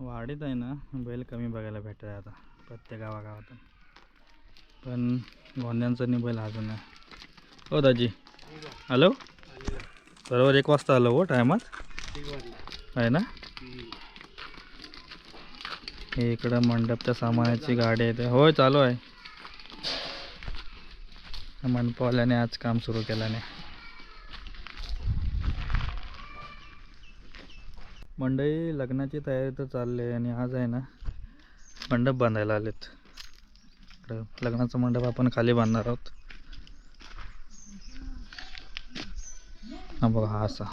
वाडीत आहे ना बैल कमी बघायला भेटत आहे आता प्रत्येक गावागावातून. पण गोंद्यांचा नाही बैल अजून आहे. हो दाजी हॅलो, बरोबर 1 वाजता आलो हो टायमात आहे ना. हे इकडं मंडपच्या सामानाची गाडी आहे. होय चालू आहे. मंडपवाल्याने आज काम सुरू केलं नाही. मंडई लग्नाची तयारी तर चालली आहे आणि आज आहे ना मंडप बांधायला आलेत. लग्नाचा मंडप आपण खाली बांधणार आहोत. हा बघा हा असा,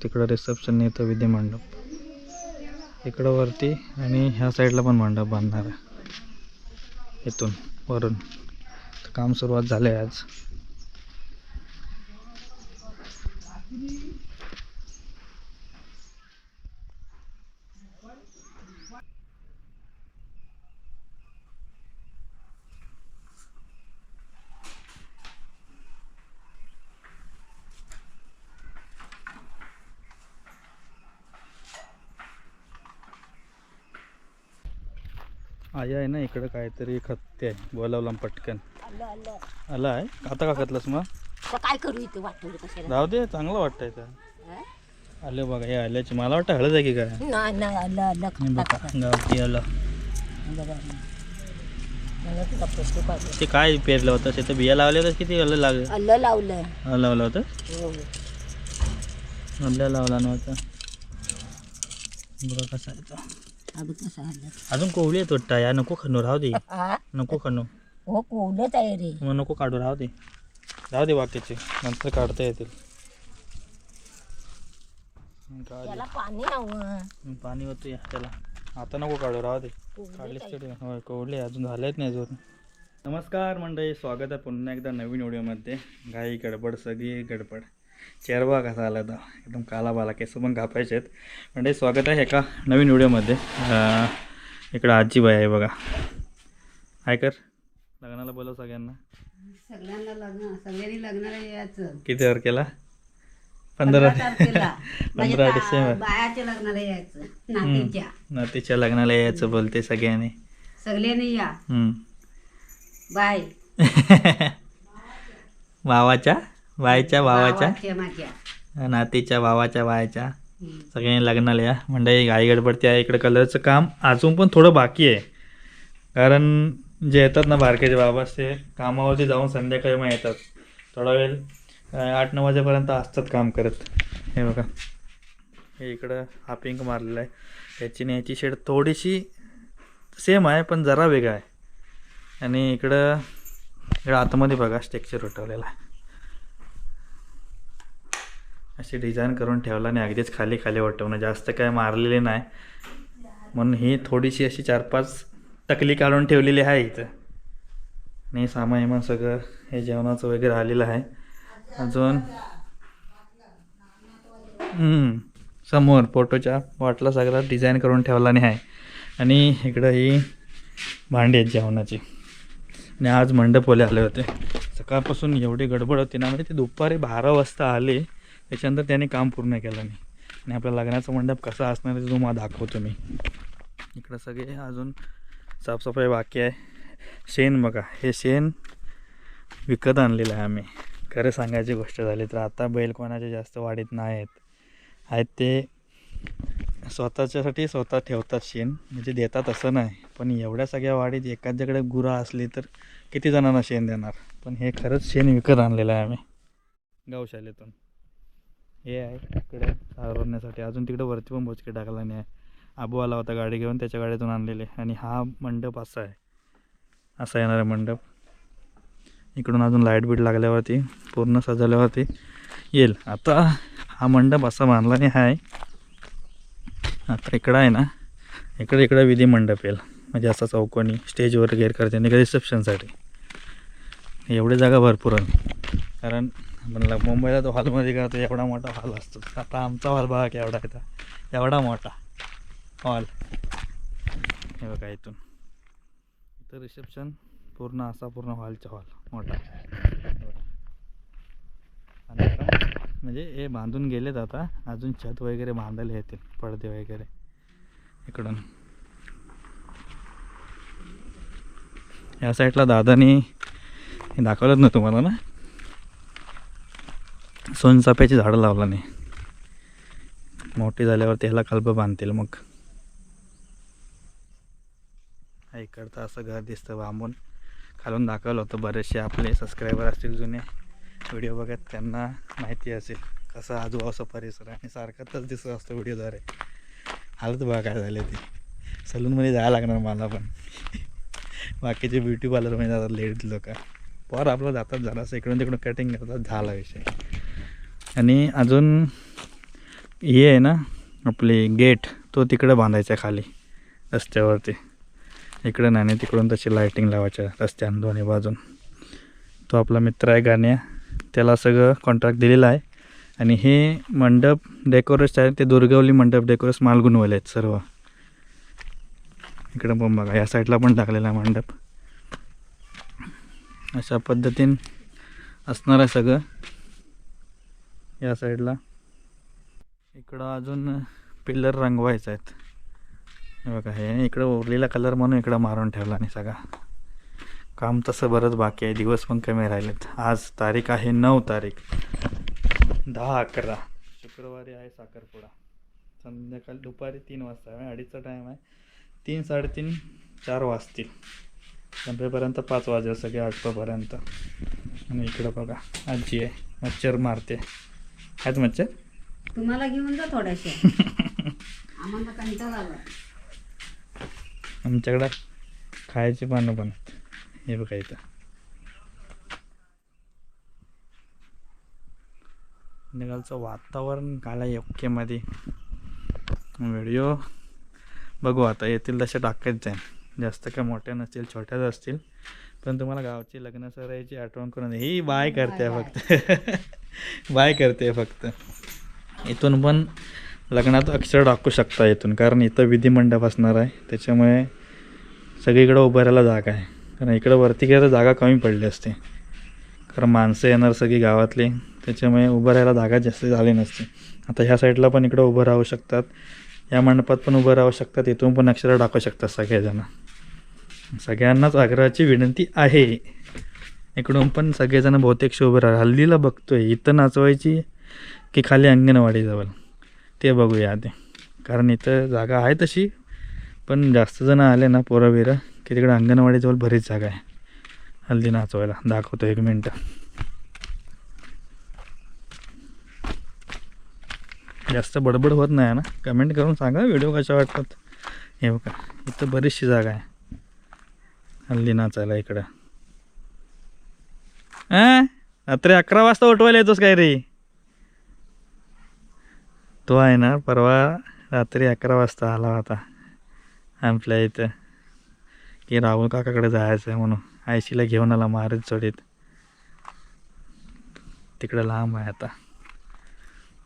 तिकडं रिसेप्शन, इथं विधी मंडप, इकडं वरती आणि ह्या साईडला पण मंडप बांधणार आहे. इथून वरून काम सुरुवात झाले आज. आई आहे ना इकडं काहीतरी खत्ते आहे, बोलावला पटकन. आला आहे आता का खतलंस मग? काय करू इथे वाटवलं कशाला? जाऊ दे, चांगलं वाटतंय तर. आले बघा, हे आल्याची मला वाटतं हळद आहे की काय. नाही नाही आलं आलं हे बघा गावठी आलं. ते काय पेरलं होतं ते बिया लावले होतं, किती आलं लागलं? आलं लावलं. लावलं होतं, आलं लावला नव्हता. बघा कसा आहे तो. अजून कोवळी येत वाटतं या. नको खणू, राहू दे. नको खणू. हो कोवलंच आहे रे. मग नको काढू, राहू दे. राहू दे बाकीचे, नंतर काढता येतील. त्याला पाणी हवं. पाणी होतं या त्याला. आता नको काढू, राहू दे. काढलीच तरी होय, कोवळे अजून झालेच नाही अजून. नमस्कार मंडळी, स्वागत आहे पुन्हा एकदा नवीन व्हिडिओमध्ये. घाई गडबड, सगळी गडबड. चेहरा कसा आला होता, एकदम काला बाला, केस पण कापायचे आहेत. मंडळी स्वागत आहे एका नवीन व्हिडिओमध्ये. इकडं आजीबाई आहे बघा. हाय कर, लग्नाला बोलव सगळ्यांना. सगळ्यांना लग्न, सगळ्यांनी लग्नाला यायचं. किती तारखेला? 15 तारखेला 15 डिसेंबर. बायाच्या लग्नाला यायचं. नातीच्या नातीच्या लग्नाला यायचं बोलते सगळ्यांनी. सगळ्यांनी या. बाय. भावाच्या बायच्या भावाच्या माझ्या नातीच्या भावाच्या बायच्या सगळ्यांनी लग्नाला या. म्हणजे घाई गडबडती आहे. इकडं कलरचं काम अजून पण थोडं बाकी आहे, कारण जे येतात ना बारकेचे बाबा ते कामावरती जाऊन संध्याकाळी मग येतात. थोडा वेळ 8-9 वाजेपर्यंत असतात काम करत. हे बघा, हे इकडं हा पिंक मारलेला आहे. याची आणि याची शेड थोडीशी सेम आहे पण जरा वेगळा आहे. आणि इकडं आतमध्ये बघा स्ट्रक्चर उठवलेला आहे. अशी डिझाईन करून ठेवला आणि अगदीच खाली खाली वाटवणं, जास्त काय मारलेले नाही म्हणून ही थोडीशी अशी 4-5 टकली काढून ठेवलेली आहे इथं. आणि सामान सगळं हे जेवणाचं वगैरे आलेलं आहे. अजून समोर फोटोच्या बॉटला सगळं डिझाईन करून ठेवला नाही आहे. आणि इकडं ही भांडी आहेत जेवणाची. आणि आज मंडपवाले आले होते. सकाळपासून एवढी गडबड होती ना, म्हणजे ते दुपारी 12 वाजता आले. त्याच्यानंतर त्याने काम पूर्ण केलं नाही. आणि आपल्या लग्नाचा मंडप कसा असणार ते तुम्हाला दाखवतो मी. इकडं सगळे अजून साफसफाई बाकी आहे. शेण बघा, हे शेण विकत आणलेलं आहे आम्ही. खरं सांगायची गोष्ट झाली तर आता बैल कोणाचे जास्त वाढीत नाही आहेत ते स्वतःच्यासाठी स्वतः ठेवतात शेण, म्हणजे देतात असं नाही. पण एवढ्या सगळ्या वाडीत एखाद्याकडे गुरं असली तर किती जणांना शेण देणार. पण हे खरंच शेण विकत आणलेलं आहे आम्ही गौशालेतून. हे आहे इकडे सारवण्यासाठी. अजून तिकडे वरती पण बोचके टाकला नाही आहे. आबू आला होता गाडी घेऊन, त्याच्या गाडीतून आणलेले. आणि हा मंडप असा आहे, असा येणार आहे मंडप. इकडून अजून लाईट बीट लागल्यावरती पूर्ण सजवल्यावरती येईल. आता हा मंडप असा बांधला नाही आहे. आता इकडं आहे ना, इकडे विधी मंडप येईल, म्हणजे असा चौकोनी स्टेजवर गेअर करते आणि रिसेप्शनसाठी. एवढी जागा भरपूर आहे, कारण म्हणलं मुंबईला तो हॉलमध्ये करतो एवढा मोठा हॉल असतो. आता आमचा हॉल बघा केवढा आहे, एवढा मोठा हॉल. हे बघा इथून इथं रिसेप्शन पूर्ण असा, पूर्ण हॉलचा हॉल मोठा. आणि आता म्हणजे हे बांधून गेलेत, आता अजून छत वगैरे बांधायला येतील, पडदे वगैरे. इकडून. या साईडला दादानी हे दाखवलंच ना तुम्हाला ना, सोनचाफ्याची झाडं लावला नाही. मोठी झाल्यावर त्याला कल्प बांधतील मग. इकडचं असं घर दिसतं बांबून. खालून दाखवलं होतं, बरेचसे आपले सबस्क्रायबर असतील जुने व्हिडिओ बघत, त्यांना माहिती असेल कसा आजूबाजूचा परिसर आणि सारखाच दिसत असतो व्हिडिओद्वारे. हालत बघा काय झाले ते. सलूनमध्ये जायला लागणार मला पण. बाकीचे ब्युटी पार्लरमध्ये जातात लेडीज लोक. पर आपलं जातात जरासं इकडून तिकडून कटिंग करतात, झाला विषय. आणि अजून हे आहे ना आपली गेट, तो तिकडं बांधायचा खाली रस्त्यावरती. इकडं नाही, तिकडून तशी लाईटिंग लावायच्या रस्त्यानं दोन्ही बाजून. तो आपला मित्र आहे गाण्या, त्याला सगळं कॉन्ट्रॅक्ट दिलेलं आहे. आणि हे मंडप डेकोरेट्स आहे ते दुर्गवली मंडप डेकोरेट्स मालगुणवाले आहेत सर्व. इकडं पण बघा, या साईडला पण टाकलेला आहे मंडप. अशा पद्धतीने असणार आहे सगळं या साईडला. इकडं अजून पिल्लर रंगवायचं आहेत. हे बघा, हे इकडं उरलेला कलर म्हणून इकडं मारून ठेवला आणि सगळा. काम तसं बरंच बाकी आहे, दिवस पण कमी राहिलेत. आज तारीख आहे 9 तारीख 10/11, शुक्रवारी आहे साखरपुडा. संध्याकाळी दुपारी 3 वाजता आहे, 2:30चा टाईम आहे. 3, 3:30, 4 वाजतील. संपेपर्यंत 5 वाजेल सगळे आटोपर्यंत. आणि इकडं बघा आजी आहे, मच्छर मारते. आहेत मच्छर? तुम्हाला घेऊन जा थोड्याशा. आम्हाला कंटाळा आला. आमच्याकडं खायची पानं पण आहेत. हे बघा इथं निघालचं वातावरण काला योग्यमध्ये. व्हिडिओ बघू आता, येतील तसे टाकायच जाईल. जास्त काय मोठ्या नसतील, छोट्याच असतील. पण तुम्हाला गावची लग्न सरायची आठवण करून ही बाय करते फक्त. बाय करते फक्त. इथून पण लग्नात अक्षर टाकू शकता इथून, कारण इथं विधिमंडप असणार आहे. त्याच्यामुळे सगळीकडं उभं राहायला जागा आहे. कारण इकडं वरती गेलं तर जागा कमी पडली असते, कारण माणसं येणार सगळी गावातली. त्याच्यामुळे उभं राहायला जागा जास्त झाली नसते. आता ह्या साईडला पण इकडं उभं राहू शकतात, या मंडपात पण उभं राहू शकतात, इथून पण अक्षर टाकू शकतात सगळेजण. सगळ्यांनाच आग्रहाची विनंती आहे. इकडून पण सगळेजण बहुतेक उभं राहा. हल्लीला बघतोय इथं नाचवायची की खाली अंगणवाडीजवळ, ते बघूया आधी. कारण इथं जागा आहे तशी, पण जास्त जण आले ना पोरं बिरं की तिकडे अंगणवाडीजवळ बरीच जागा आहे हल्दी नाचवायला. दाखवतो 1 मिनटं. जास्त बडबड होत नाही ना, कमेंट करून सांगा व्हिडिओ कशा वाटतात. हे बघा इथं बरीचशी जागा आहे हल्दी नाचायला इकडं. रात्री 11 वाजता उठवायला येतोस काय रे? तो आहे ना परवा रात्री 11 वाजता आला होता आपल्या इथं, की राहुल काकाकडे जायचं आहे म्हणून. आयशीला घेऊन आला मारत चढीत. तिकडं लांब आहे आता.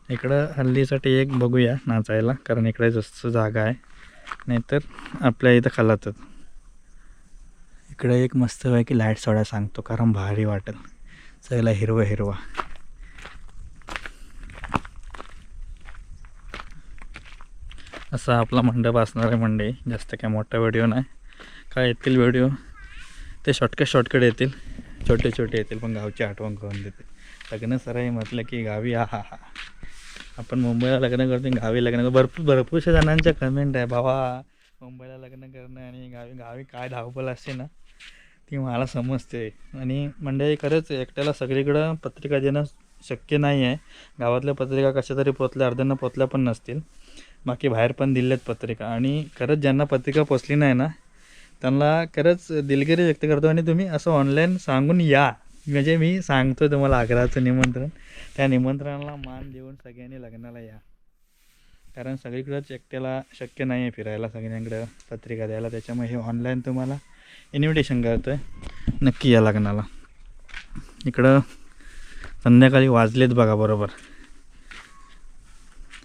इकडं हल्लीसाठी एक बघूया नाचायला, कारण इकडे जास्त जागा आहे. नाहीतर आपल्या इथं खालातच. इकडे एक मस्त आहे की लाईट सोडा सांगतो, कारण भारी वाटेल सगळं हिरवा हिरवा. असा आपला मंडप असणार आहे मंडळी. जास्त काय मोठा व्हिडिओ नाही, काय येतील व्हिडिओ ते शॉर्टकट येतील, छोटे छोटे येतील, पण गावची आठवण करून देते. लग्न सराई म्हटलं की गावी हा. आपण मुंबईला लग्न करतो, गावी लग्न करतो. भरपूरशा जणांच्या कमेंट आहे, बाबा मुंबईला लग्न करणं आणि गावी काय धावपळ असते ना, ती मला समजते. आणि मंडळी खरंच एकट्याला सगळीकडं पत्रिका देणं शक्य नाही आहे. गावातल्या पत्रिका कशा तरी पोचल्या, अर्ध्यांना पोचल्या पण नसतील. बाकी बाहेर पण दिल्यात पत्रिका. आणि खरंच ज्यांना पत्रिका पोचली नाही ना, त्यांना खरंच दिलगिरी व्यक्त करतो. आणि तुम्ही असं ऑनलाईन सांगून या, म्हणजे मी सांगतो तुम्हाला आग्रहाचं निमंत्रण, त्या निमंत्रणाला मान देऊन सगळ्यांनी लग्नाला या. कारण सगळीकडंच एकट्याला शक्य नाही आहे फिरायला, सगळ्यांकडं पत्रिका द्यायला. त्याच्यामुळे हे ऑनलाईन तुम्हाला इन्व्हिटेशन करतो आहे, नक्की या लग्नाला. इकडं संध्याकाळी वाजलेत बघा बरोबर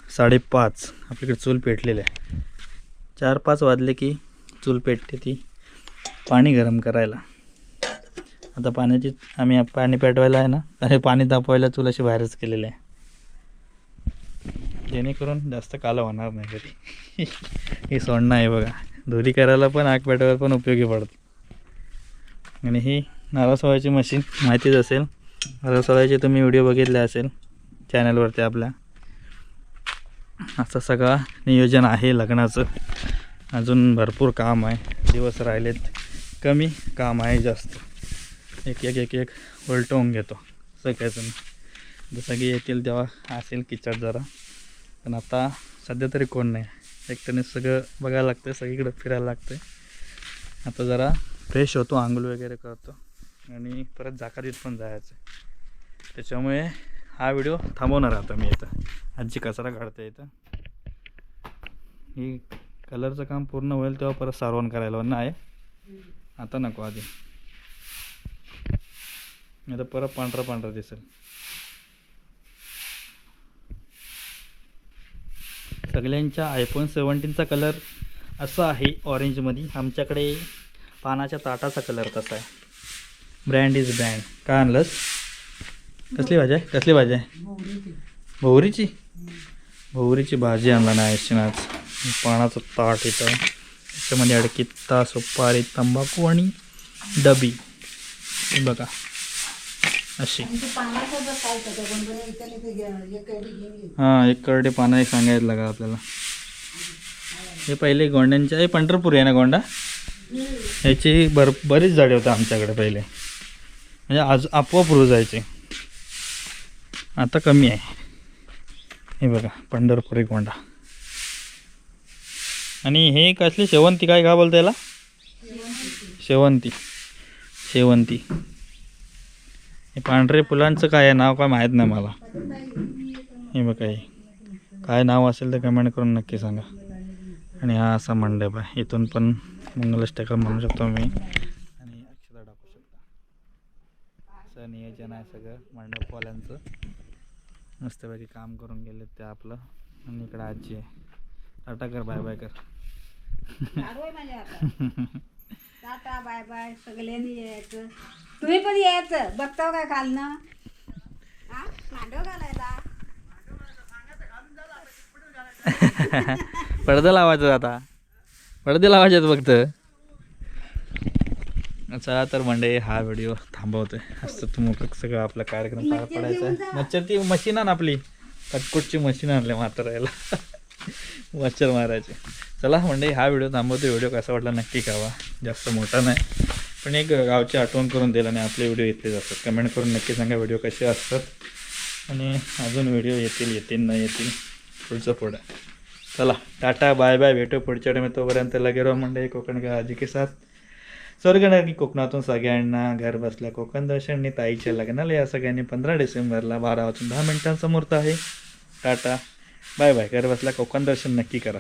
5:30. आपल्याकडे चूल पेटलेली आहे. 4-5 वाजले की चूल पेटते ती पाणी गरम करायला. आता आम्ही पाणी पेटवायला आहे ना, अरे पाणी तापवायला चूल अशी बाहेरच केलेली आहे. जेणेकरून जास्त कालं होणार नाही घरी. ही सोडणं आहे बघा, धुरी करायला पण आग पेटवायला पण उपयोगी पडतं. आणि ही नारळ सोलायची मशीन माहितीच असेल, नारळ सोलायचे तुम्ही व्हिडिओ बघितले असेल चॅनलवरती आपल्या. असं सगळं नियोजन आहे लग्नाचं. अजून भरपूर काम आहे, दिवस राहिलेत कमी, काम आहे जास्त. एक एक एक एक उलटवून घेतो सगळ्याजण. जसं की येतील तेव्हा असेल किचड जरा, पण आता सध्या तरी कोण नाही, एकट्याने सगळं बघायला लागतं, सगळीकडे फिरायला लागतं. आता जरा फ्रेश होतो, आंघोळ वगैरे करतो आणि परत जाकातीत पण जायचं. त्याच्यामुळे हा व्हिडिओ थांबवणार आता मी इथं. आजी कचरा काढते इथं. ही कलरचं काम पूर्ण होईल तेव्हा परत सारवण करायला नाही, आता नको आधी, नाही तर परत पांढरा पांढरा दिसेल. सगळ्यांच्या iPhone 17चा कलर असा आहे ऑरेंजमध्ये. आमच्याकडे पानाच्या ताटाचा कलर तसा आहे. Brand is brand. काय आणलंस? कसली भाजी आहे? कसली भाजी आहे? भोवरीची. भोवरीची भाजी आणला नाही आज. पानाचं ताट इथं, त्याच्यामध्ये अडकित्ता, सुपारी, तंबाखू आणि डबी. हे बघा अशी. हां, एक करडे पानं एक सांगायला लागा आपल्याला. हे पहिले गोंड्यांच्या, हे पंढरपूर आहे ना गोंडा, ह्याची बरीच झाडे होतं आमच्याकडे पहिले, म्हणजे आज आपोआप रुजायचे. आता कमी आहे. हे बघा पंढरपुरी गोंडा. आणि हे कसली शेवंती, काय बोलता याला? शेवंती. शेवंती. हे पांढरे फुलांचं काय आहे नाव, काय माहीत नाही मला. हे बघा, हे काय नाव असेल तर कमेंट करून नक्की सांगा. आणि हा असा मंडप आहे, इथून पण मंगलाष्टक म्हणू शकतो मी, आणि अक्षता टाकू शकता. असं नियोजन आहे सगळं मंडपवाल्यांचं. मस्तपैकी काम करून गेले ते आपलं. आणि इकडे आजी आहे. टाटा कर, बाय बाय कर. Tata bye bye. सगळ्यांनी यायचं, तुम्ही पण यायचं. बघताव काय खालनं मांडव घालायला. पडदे लावायचं, आता पडदे लावायचे फक्त. चला तर मंडळी, हा व्हिडिओ थांबवतोय. असं मोठं सगळं आपला कार्यक्रम पार पडायचा आहे. मच्छरची मशीन आण, आपली कटकुटची मशीन आणले म्हातारायला मच्छर मारायचे. चला मंडळी, हा व्हिडिओ थांबवतो. व्हिडिओ कसा वाटला नक्की कळवा. जास्त मोठा नाही, पण एक गावची आठवण करून दिला. आणि आपले व्हिडिओ इथलेच असतात. कमेंट करून नक्की सांगा व्हिडिओ कसे असतात, आणि अजून व्हिडिओ येतील नाही येतील पुढचं पुढं. चला टाटा बाय बाय, भेटू पुढच्या टाइम. तोपर्यंत लगे रहो मंडळी कोकण का आजी के साथ. स्वर्गनगरी कोकणातून सगळ्यांना घर बसल्या कोकण दर्शननी ताईच्या लग्नाला या सगळ्यांनी. 15 डिसेंबरला 12 वाजून 10 मिनिटांचा मुहूर्त आहे. Tata bye bye. घर बसल्या कोकण दर्शन नक्की करा.